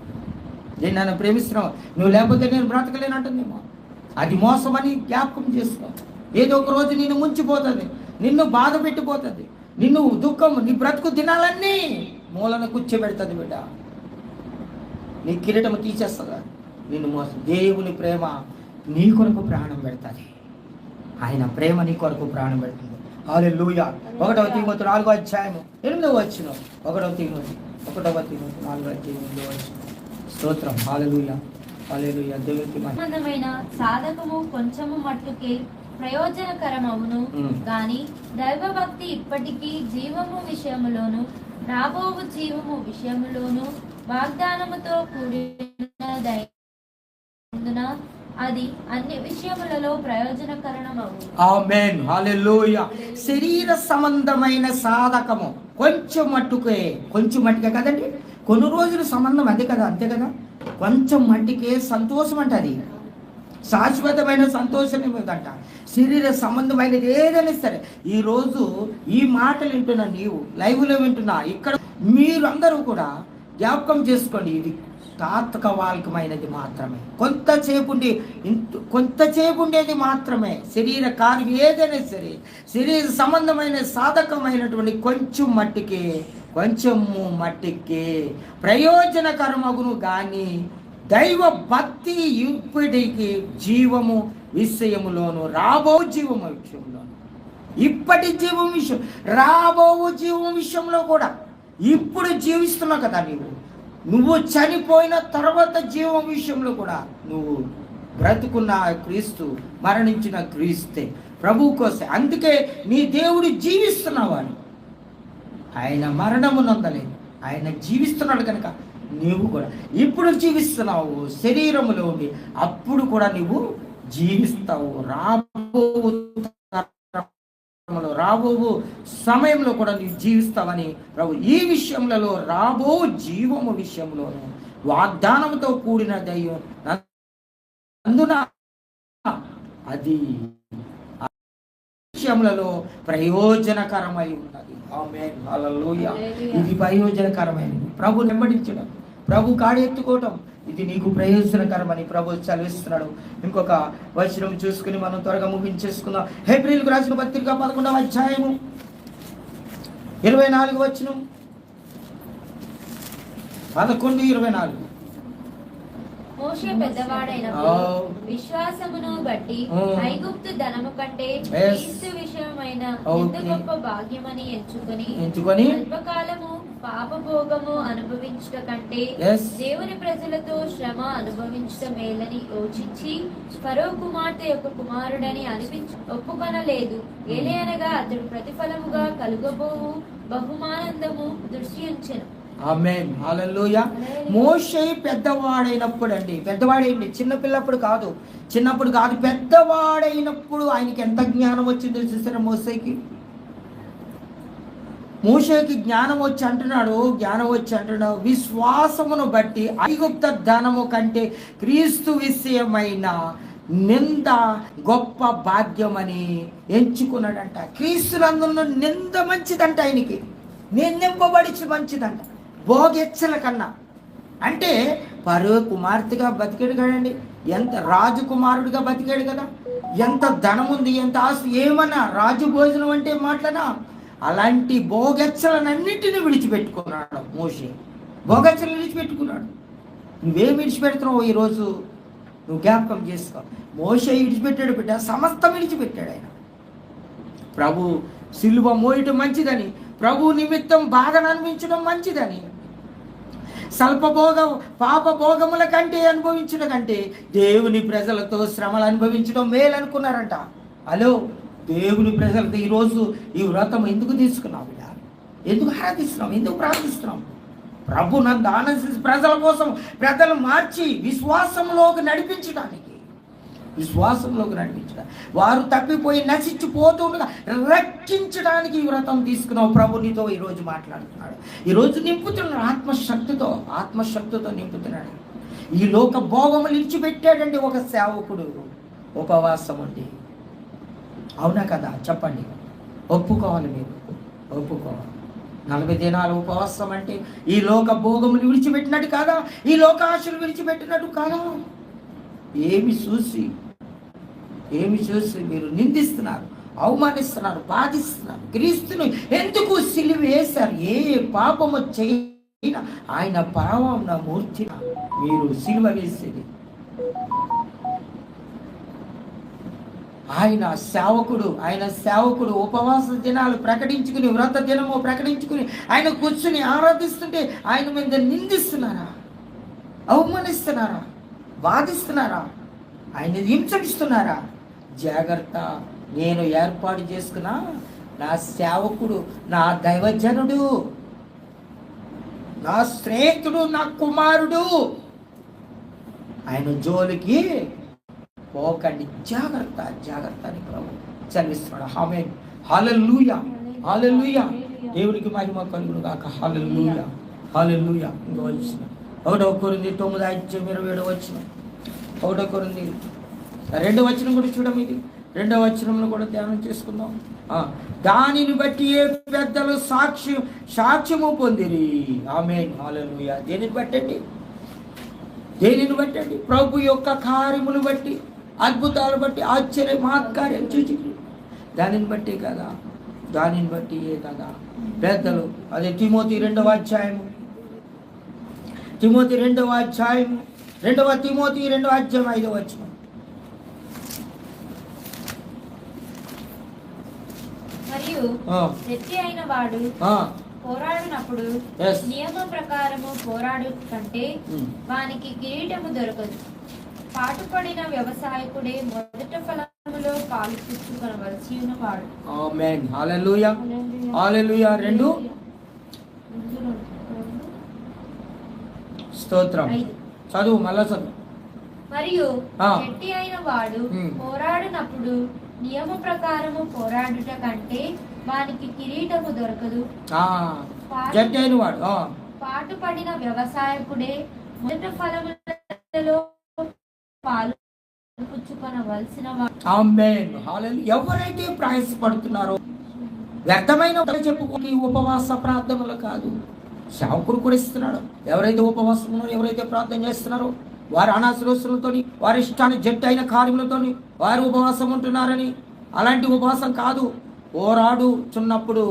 దేన్ని నన్ను ప్రేమిస్తున్నావు? నువ్వు లేకపోతే నేను బ్రతకలేనంటుందేమో. అది మోసమని జ్ఞాపకం చేసుకో. ఏదో ఒక రోజు నిన్ను ముంచిపోతుంది, నిన్ను బాధ పెట్టిపోతుంది, నిన్ను దుఃఖం, నీ బ్రతుకు దినాలన్నీ మూలన కూర్చోబెడుతుంది బిడ్డ. నీ కిరీటము తీసేస్తుందా నిన్ను మోసం. దేవుని ప్రేమ నీ కొరకు ప్రాణం పెడతాది. ఆయన ప్రేమ నీ కొరకు ప్రాణం పెడుతుంది. హల్లెలూయా. 1 తిమోతి 4వ అధ్యాయము 8వ వచనం. 1 తిమోతి 4వ అధ్యాయం 8వ వచనం. స్తోత్రం. హల్లెలూయా, హల్లెలూయా. దేవునికి మహిమ. సంబంధమైన సాధకము కొంచెము మట్టుకే ప్రయోజనకరమవును గాని దైవభక్తి ఇప్పటికీ జీవము విషయములోను రాబోవు జీవము విషయములోను వాగ్దానముతో కూడిన అది అన్ని విషయములలో ప్రయోజనకరమవును. ఆమేన్, హల్లెలూయా. శరీర సంబంధమైన సాధకము కొంచెం మట్టుకే కదండి. కొన్ని రోజుల సంబంధం అదే కదా, అంతే కదా. కొంచెం మట్టికే సంతోషం అంట, అది శాశ్వతమైన సంతోషం ఏమిటంట. శరీర సంబంధమైనది ఏదైనా సరే, ఈరోజు ఈ మాటలు వింటున్నా, నీవు లైవ్లో వింటున్నా, ఇక్కడ మీరందరూ కూడా జ్ఞాపకం చేసుకోండి, ఇది తాత్కాలికమైనది మాత్రమే. కొంతసేపు ఉండేది మాత్రమే. శరీర కార్యం ఏదైనా సరే, శరీర సంబంధమైన సాధకమైనటువంటి కొంచెము మట్టికే ప్రయోజనకరమగును గాని దైవ భక్తి ఇప్పటికి జీవము విషయములోను రాబో జీవము విషయంలోను, ఇప్పటి జీవం విషయం, రాబో జీవం విషయంలో కూడా. ఇప్పుడు జీవిస్తున్నావు కదా నువ్వు చనిపోయిన తర్వాత జీవం విషయంలో కూడా నువ్వు బ్రతుకున్న క్రీస్తు, మరణించిన క్రీస్తే ప్రభు కోసం. అందుకే నీ దేవుడు జీవిస్తున్నావు అని. ఆయన మరణము నొందలేదు, ఆయన జీవిస్తున్నాడు కనుక నీవు కూడా ఇప్పుడు జీవిస్తున్నావు శరీరములో ఉండి, అప్పుడు కూడా నీవు జీవిస్తావు. రాబో సమయంలో కూడా నీవు జీవిస్తావని ప్రభు ఈ విషయంలో, రాబో జీవము విషయంలోను వాగ్దానంతో కూడిన దైవం అందున అది విషయములలో ప్రయోజనకరమై ఉన్నది. ఆమేన్, హల్లెలూయా. ఇది ప్రయోజనకరమైనది. ప్రభు వెంబడించడం, ప్రభు కాడి ఎత్తుకోవటం, ఇది నీకు ప్రయోజనకరమని ప్రభు చదివిస్తున్నాడు. ఇంకొక వచనం చూసుకుని మనం త్వరగా ముగించేసుకుందాం. హెబ్రీయులకు రాసిన పత్రిక 11వ అధ్యాయము 24వ వచనం. 11:24. మోషే పెద్దవాడైనప్పుడు విశ్వాసమును బట్టి ఐగుప్తు ధనము కంటే క్రీస్తు విషయమైన ఎంత గొప్ప భాగ్యమని ఎంచుకొని అల్పకాలము పాపభోగము అనుభవించుట కంటే దేవుని ప్రజలతో శ్రమ అనుభవించుట మేలని యోచించి ఫరో కుమార్తె యొక్క కుమారుడని ఒప్పుకొనలేదు. ఏలయనగా అతడు ప్రతిఫలముగా కలుగబోవు బహుమానందము దృశ్యించెను. ఆమేన్, హల్లెలూయా. మోషే పెద్దవాడైంది, చిన్నపిల్లప్పుడు కాదు, పెద్దవాడైనప్పుడు ఆయనకి ఎంత జ్ఞానం వచ్చిందో చూసారా. మోషేకి జ్ఞానం వచ్చి అంటున్నాడు, విశ్వాసమును బట్టి ఐగుప్త ధనము కంటే క్రీస్తు విషయమైన నింద గొప్ప భాగ్యమని ఎంచుకున్నాడంట. క్రీస్తునందున్న నింద మంచిదంట, ఆయనకి నిందింపబడి మంచిదంట భోగెచ్చల కన్నా. అంటే పరో కుమార్తెగా బతికాడు కదండి, ఎంత రాజకుమారుడిగా బతికాడు కదా, ఎంత ధనం ఉంది, ఎంత ఆస్తి, ఏమన్నా రాజు భోజనం అంటే మాటలనా. అలాంటి భోగెచ్చలనన్నింటినీ విడిచిపెట్టుకున్నాడు మోషే. భోగెచ్చలు విడిచిపెట్టుకున్నాడు. నువ్వేం విడిచిపెడుతున్నావు ఈరోజు నువ్వు జ్ఞాపకం చేసుకో. మోషే విడిచిపెట్టాడు బిడ్డ, సమస్తం విడిచిపెట్టాడు ఆయన. ప్రభు సిలువ మోయటం మంచిదని, ప్రభు నిమిత్తం బాధను అనిపించడం మంచిదని, పాప భోగముల కంటే అనుభవించడం కంటే దేవుని ప్రజలతో శ్రమలు అనుభవించడం మేలు అనుకున్నారంట. హలో, దేవుని ప్రజలతో ఈరోజు ఈ వ్రతం ఎందుకు తీసుకున్నావు? ఎందుకు ఆరాధిస్తున్నాం? ఎందుకు ప్రార్థిస్తున్నాం? ప్రభు నన్ను ఆనందించి ప్రజల కోసం, ప్రజలు మార్చి విశ్వాసంలోకి నడిపించడానికి, వారు తప్పిపోయి నశించిపోతుండగా రక్షించడానికి ఈ వ్రతం తీసుకున్నావు. ప్రభు నీతో ఈరోజు మాట్లాడుతున్నాడు, ఈరోజు నింపుతున్నాడు, ఆత్మశక్తితో నింపుతున్నాడు. ఈ లోక భోగములు ఇచ్చిపెట్టాడండి ఒక సేవకుడు ఉపవాసం ఉండి. అవునా కదా? చెప్పండి, ఒప్పుకోవాలి, మీరు ఒప్పుకోవాలి. 40 దినాలు ఉపవాసం అంటే ఈ లోక భోగములు విడిచిపెట్టినట్టు కాదా? ఈ లోక ఆశలు విడిచిపెట్టినట్టు కాదా? ఏమి చూసి మీరు నిందిస్తున్నారు, అవమానిస్తున్నారు, బాధిస్తున్నారు. క్రీస్తును ఎందుకు సిలువ వేశారు? ఏ పాపము చేయన ఆయన పరమ మూర్తి మీరు సిలువ వేసేది. ఆయన సేవకుడు ఉపవాస దినాలు ప్రకటించుకుని, వ్రత దినము ప్రకటించుకుని ఆయన కూర్చుని ఆరాధిస్తుంటే ఆయన మీద నిందిస్తున్నారా? అవమానిస్తున్నారా, బాధిస్తున్నారా, ఆయన హింసిస్తున్నారా? జాగ్రత్త. నేను ఏర్పాటు చేసుకున్న నా సేవకుడు, నా దైవజనుడు, నా స్నేహితుడు, నా కుమారుడు, ఆయన జోలికి పోకండి, జాగ్రత్త జాగ్రత్త అని ప్రభు చదివిస్తున్నాడు. ఆమేన్. హల్లెలూయా, హల్లెలూయా. దేవునికి మహిమ కలుగును గాక. హల్లెలూయా, హల్లెలూయా. ఇంకో వచ్చిన 1 కొరింథీ 9:27 1 కొరింథీ 2 కూడా చూడము. ఇది 2వ వచనంలో కూడా ధ్యానం చేసుకుందాం. దానిని బట్టి ఏ పెద్దలు సాక్ష్యము పొందిరి. ఆమేన్, హల్లెలూయా. దేనిని బట్టండి? ప్రభు యొక్క కార్యములు బట్టి, అద్భుతాలు బట్టి, ఆశ్చర్య మహత్కార్యం చూచి దానిని బట్టే కదా, దానిని బట్టియే కదా పెద్దలు. అదే తిమోతి 2వ అధ్యాయం 2 తిమోతి 2వ అధ్యాయం 5వ వచనం. మరియు వ్యక్తి అయిన వాడు పోరాడినప్పుడు నియమ ప్రకారము పోరాడు కంటే వానికి కిరీటము దొరకదు. పాటుపడిన వ్యవసాయకుడే మొదట ఫలములో పాలు పుచ్చుకొనవలసి ఉన్నవాడు. ఆమేన్, హల్లెలూయా, హల్లెలూయా. 2 స్తోత్రం. చదువు, మళ్ళా చదువు. మరియు గట్టి అయిన వాడు పోరాడినప్పుడు నియమ ప్రకారము పోరాడుట కంటే వానికి కిరీటము దొరకదు. గట్టి అయిన వాడు పాటుపడిన వ్యవసాయకుడే మొదట ఫలములలో పాలు పుచ్చుకొనవలసిన వాడు. ఆమేన్, హల్లెలూయా. ఎవరైతే ప్రయాసపడుతున్నారో వ్యర్థమైన చెప్పుకోని ఉపవాస ప్రార్థనలు కాదు, సేవకుడు కూడా ఇస్తున్నాడు. ఎవరైతే ఉపవాసం ఉన్నారో, ఎవరైతే ప్రార్థన చేస్తున్నారో వారి అనాశరోసులతో, వారి ఇష్టాన్ని జట్టు అయిన కార్యములతో వారు ఉపవాసం ఉంటున్నారని అలాంటి ఉపవాసం కాదు. పోరాడుచున్నప్పుడు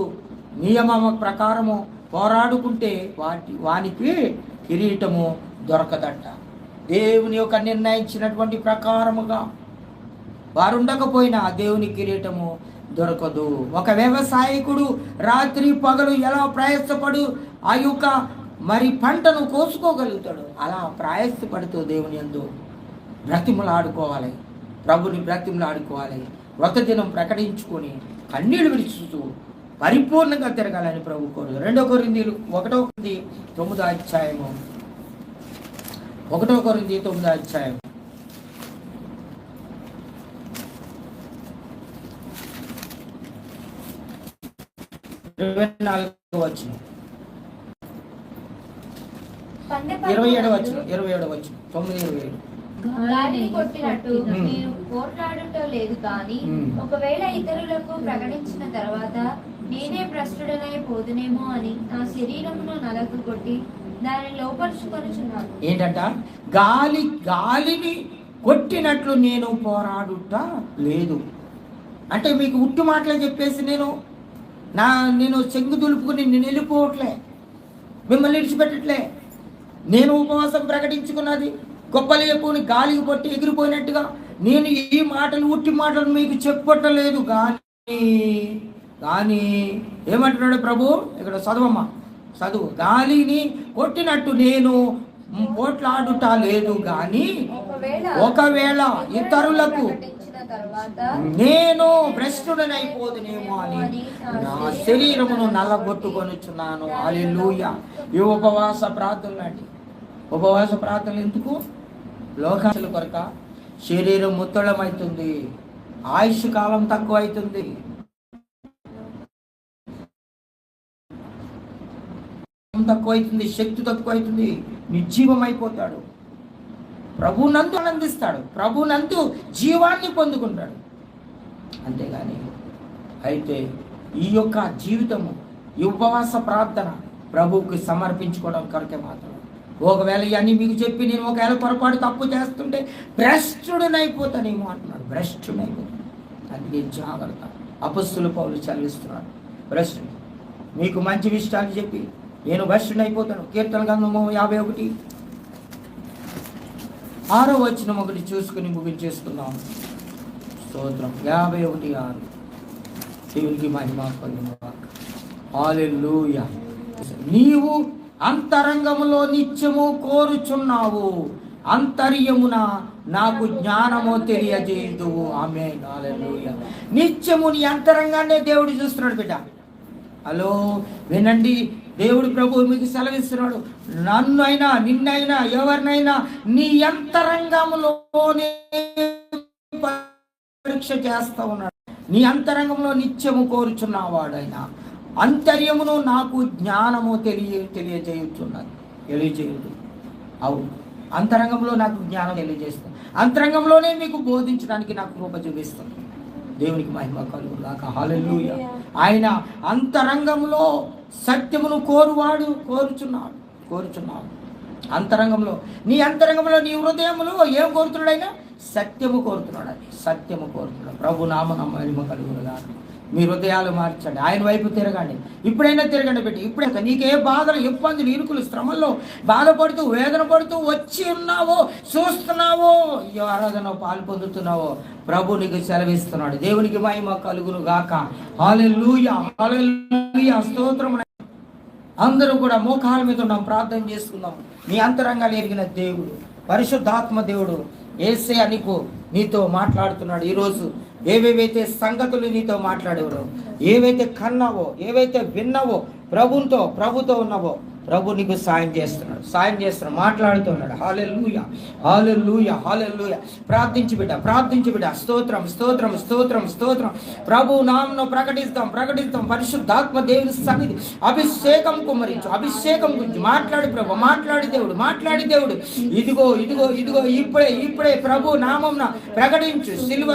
నియమ ప్రకారము పోరాడుకుంటే వానికి కిరీటము దొరకదట. దేవుని యొక్క నిర్ణయించినటువంటి ప్రకారముగా వారు ఉండకపోయినా దేవుని కిరీటము దొరకదు. ఒక వ్యవసాయకుడు రాత్రి పగలు ఎలా ప్రయాసపడు ఆ యొక్క పంటను కోసుకోగలుగుతాడు. అలా ప్రయాసపడుతూ దేవుని యందు బ్రతిమలాడుకోవాలి, ప్రభుని బ్రతిమలాడుకోవాలి. వ్రత దినం ప్రకటించుకొని కన్నీళ్లు విడుచుతూ పరిపూర్ణంగా తిరగాలని ప్రభు కోరు. 2 కొరింథీలు 1 కొరింథీ 9 అధ్యాయము 1 కొరింథీ 9 అధ్యాయం 24 వచనం 27 వచనం 9:27. గాలిని కొట్టినట్టు నేను పోట్లాడటం లేదు కానీ ఒకవేళ ఇతరులకు ప్రకటించిన తర్వాత నేనే భ్రష్టుడనై పోదునేమో అని నా శరీరమును నలకు కొట్టి దాన్ని లోపరుచుకొనుచున్నాను. ఏంటంట? గాలిని కొట్టినట్లు నేను పోరాడుట లేదు. అంటే మీకు ఉట్టు మాటలే చెప్పేసి నేను చెంగు దులుపుకుని నేను వెళ్ళిపోవట్లే, మిమ్మల్ని విడిచిపెట్టట్లే. నేను ఉపవాసం ప్రకటించుకున్నది గొప్పలు చెప్పుకుని గాలికి పట్టి ఎగిరిపోయినట్టుగా నేను ఈ మాటలు ఉట్టి మాటలు మీకు చెప్పట్లేదు. కానీ ఏమంటున్నాడు ప్రభు ఇక్కడ? చదువు. గాలిని కొట్టినట్టు నేను పోట్లాడుట లేదు కానీ ఒకవేళ ఇతరులకు నేను భ్రష్టుడనైపోదునేమో అని నా శరీరమును నల్లగొట్టుకొనుచున్నాను. హల్లెలూయా. ఈ ఉపవాస ప్రార్థనలు అండి. ఉపవాస ప్రార్థనలు ఎందుకు? లోకాశల కొరక. శరీరం ముత్తళమవుతుంది, ఆయుష్ కాలం తక్కువ అవుతుంది, తక్కువైతుంది, శక్తి తక్కువైతుంది, నిర్జీవం అయిపోతాడు. ప్రభునందు ఆనందిస్తాడు, ప్రభునందు జీవాన్ని పొందుకుంటాడు. అంతేగాని అయితే ఈ యొక్క జీవితము, ఈ ఉపవాస ప్రార్థన ప్రభువుకి సమర్పించుకోవడం కొరకే మాత్రం. ఒకవేళ ఇవన్నీ మీకు చెప్పి నేను ఒకవేళ పొరపాటు తప్పు చేస్తుంటే భ్రష్టుడనైపోతానేమో అంటున్నాడు. భ్రష్టుడైపోతాను. అందుకే జాగ్రత్త. అపొస్తలుడు పౌలు చదివిస్తున్నాడు. భ్రష్టుడు మీకు మంచి విషయాలు చెప్పి నేను భ్రష్టుడైపోతాను. కీర్తన గ్రంథము 51:6 వచనం ఒకటి చూసుకుని ముగించేసుకుందాం. స్తోత్రం. 51:6. దేవునికి మహిమ పొందుగాక. హల్లెలూయా. నీవు అంతరంగములో నిత్యము కోరుచున్నావు, అంతర్యమున నాకు జ్ఞానము తెలియజేయదు. ఆమేన్, హల్లెలూయా. నిత్యము నీ అంతరంగాన్నే దేవుడు చూస్తున్నాడు బిడ్డ. హలో వినండి, దేవుడు ప్రభు మీకు సెలవిస్తున్నాడు, నన్నైనా నిన్నైనా ఎవరినైనా నీ అంతరంగంలోనే పరీక్ష చేస్తా ఉన్నాడు. నీ అంతరంగంలో నిత్యము కోరుచున్నవాడైనా అంతర్యమును నాకు జ్ఞానము తెలియజేయుచున్నది. అవును, అంతరంగంలో నాకు జ్ఞానం తెలియజేస్తుంది. అంతరంగంలోనే మీకు బోధించడానికి నాకు కృప చూపిస్తుంది. దేవునికి మహిమ కలుగుగాక. హల్లెలూయా. ఆయన అంతరంగంలో సత్యమును కోరుచున్నాడు. అంతరంగంలో నీ అంతరంగంలో నీ హృదయములో ఏం కోరుతున్నాడు? ఆయన సత్యము కోరుతున్నాడు. అది సత్యము కోరుతున్నాడు. ప్రభు నామమున మహిమ కలుగుగాక. మీ హృదయాలు మార్చండి, ఆయన వైపు తిరగండి. ఇప్పుడైనా తిరగండి పెట్టి. ఇప్పుడే నీకే బాధలు, ఇబ్బందులు, ఇరుకులు, శ్రమల్లో బాధపడుతూ వేదన పడుతూ వచ్చి ఉన్నావో, చూస్తున్నావో, ఈ ఆరాధన పాలు పొందుతున్నావో, ప్రభు నీకు సెలవిస్తున్నాడు. దేవునికి మహిమ కలుగును గాక. హల్లెలూయా, హల్లెలూయా, స్తోత్రం. అందరూ కూడా మోకాళ్ళ మీద ఉన్నాం, ప్రార్థన చేసుకుందాం. నీ అంతరంగాలు ఎరిగిన దేవుడు, పరిశుద్ధాత్మ దేవుడు యేసయ్య నీతో మాట్లాడుతున్నాడు. ఈరోజు ఏవేవైతే సంగతులు నీతో మాట్లాడేవో, ఏవైతే కన్నావో, ఏవైతే విన్నావో, ప్రభుతో ఉన్నావో, ప్రభు నీకు సాయం చేస్తున్నాడు, మాట్లాడుతున్నాడు. హల్లెలూయా, హల్లెలూయా, హల్లెలూయా. ప్రార్థించి బిడ్డ. స్తోత్రం. ప్రభు నామమున ప్రకటిస్తాం. పరిశుద్ధాత్మ దేవుని సన్నిధి అభిషేకం కుమ్మరించు, అభిషేకం గురించి మాట్లాడి ప్రభు, మాట్లాడి దేవుడు. ఇదిగో ఇప్పుడే ప్రభు నామమున ప్రకటించు. సిలువ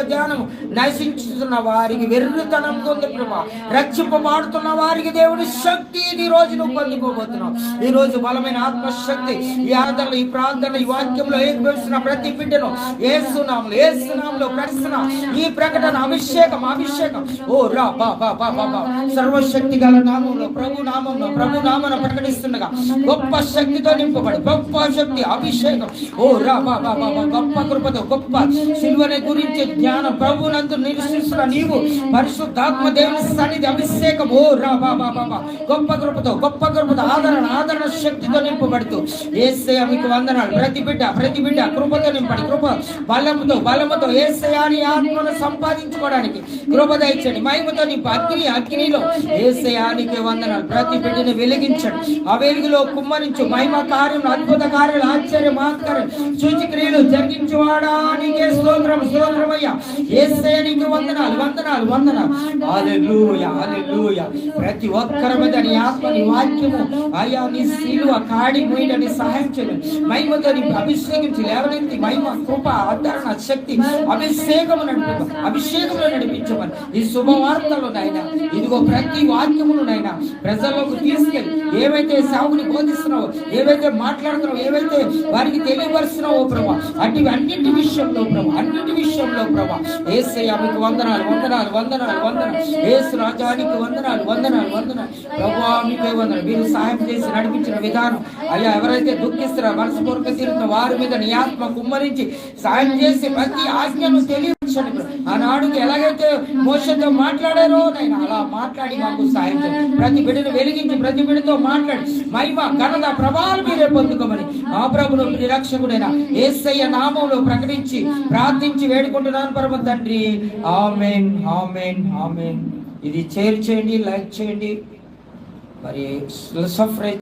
ధ్యానము నశించుతున్న వారికి వెర్రితనం ఉంది ప్రభు, రక్షింపబడుతున్న వారికి దేవుడి శక్తి ఈ రోజు పొందుకోబోతున్నాం. ఈ రోజు బలమైన ఆత్మశక్తి ఈ ఆరాధనలో, ఈ ప్రార్థనలో, ఈ వాక్యంలో ఏకీభవిస్తున్న ప్రతి బిడ్డను యేసునామములో ప్రకటిస్తున్న ఈ ప్రకటన అభిషేకం. ఓ రా బా సర్వశక్తి గల నామములో, ప్రభు నామమున ప్రకటిస్తుండగా గొప్ప శక్తితో నింపబడి, గొప్ప శక్తి అభిషేకం. ఓ రా బా గొప్ప కృపతో, గొప్ప సిలువని గురించి జ్ఞానం ప్రభునందు నివసిస్తున్న నీవు, పరిశుద్ధాత్మ దేవుని సన్నిధి అభిషేకం. ఓ రా బా గొప్ప కృపతో ఆదరణ శక్తితో నింపబడుతూ యేసయ్య మీకు వందనాలు. ప్రతి బిడ్డ కృపతో నింపడి, కృప బలముతో యేసయ్య నీ ఆత్మను సంపాదించుకోవడానికి కృప దయచండి. మహిమతో నింపు. అగ్నిలో యేసయ్య నీకే వందనాలు. ప్రతి బిడ్డను వెలిగించండి, ఆ వెలుగులో కుమ్మరించు. మహిమ కార్యం, అద్భుత కార్యాలు, ఆశ్చర్య మహత్కార్యం, సూచక్రియలు జరిగించువాడా నీకే స్తోత్రమయ్యా. యేసయ్య నీకు వందనాలు. హల్లెలూయా. ప్రతి ఒక్కరి మీద నీ ఆత్మ, నీ వాక్యము, అయ్యా నీ సిలువ కాడి మోయడానికి సహాయం చేయండి. మహిమతో అభిషేకించి లేవనెత్తి, మహిమ, కృప, ఆదరణ, శక్తి, అభిషేకంలో నడిపించమని ఈ శుభవార్తలు నాయన, ఇదిగో ప్రతి వాక్యమును నాయన ప్రజల్లోకి తీసుకెళ్ళి, ఏవైతే సాగుని బోధిస్తున్నావో, ఏవైతే మాట్లాడుతున్నావో, ఏవైతే వారికి తెలియపరుస్తున్నావో ప్రభా, అన్నింటి విషయంలో ప్రభా యేసయ్య మీకు వందనాలు. యేసు రాజానికి వందనాలు. ప్రభువా మీకే వందనాలు. మీరు సహాయం చేసి నడిపించిన విధానం, అయ్యా ఎవరైతే దుఃఖిస్తారో, మనస్ఫూర్తిగా తిరుగుతున్న వారి మీద నీ ఆత్మ కుమ్మరించి సాయం చేసి ప్రతి ఆజ్ఞను తెలియపరచండి. ఆనాడుకి ఎలాగైతే మోషతో మాట్లాడారో నైనా అలా మాట్లాడి మాకు సాయం చేయండి. ప్రతి బిడ్డను వెలిగించి, ప్రతి బిడ్డతో మాట్లాడి మహిమ, ఘనత, ప్రభావాలు మీరే పొందుకోమని మా ప్రభును రక్షకుడైన యేసయ్య నామములో ప్రకటించి ప్రార్థించి వేడుకుంటున్నాను పరమ తండ్రి. ఆమేన్. ఇది షేర్ చేయండి, లైక్ చేయండి. మరి సఫర్